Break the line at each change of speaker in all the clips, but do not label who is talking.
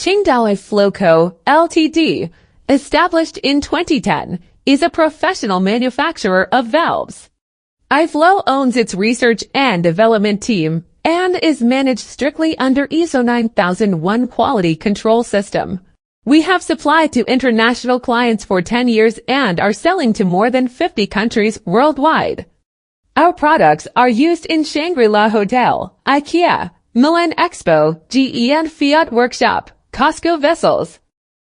Qingdao Flowco Ltd., established in 2010, is a professional manufacturer of valves. iFlow owns its research and development team and is managed strictly under ISO 9001 quality control system. We have supplied to international clients for 10 years and are selling to more than 50 countries worldwide. Our products are used in Shangri-La Hotel, IKEA, Milan Expo, GE and Fiat Workshop, Costco vessels.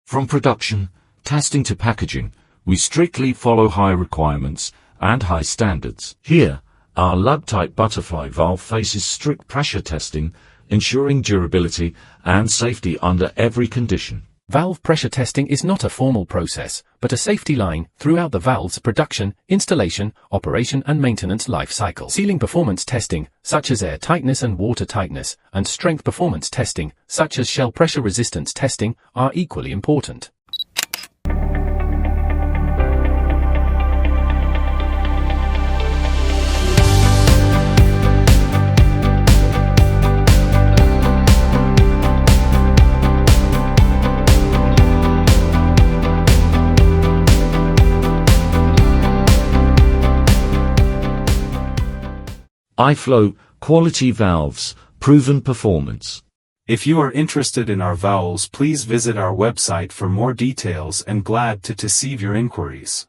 From production, testing to packaging, we strictly follow high requirements and high standards. Here, our Lug-type butterfly valve faces strict pressure testing, ensuring durability and safety under every condition.
Valve pressure testing is not a formal process, but a safety line throughout the valve's production, installation, operation and maintenance life cycle. Sealing performance testing, such as air tightness and water tightness, and strength performance testing, such as shell pressure resistance testing, are equally important.
iFlow Quality Valves, Proven Performance.
If you are interested in our valves, please visit our website for more details and glad to receive your inquiries.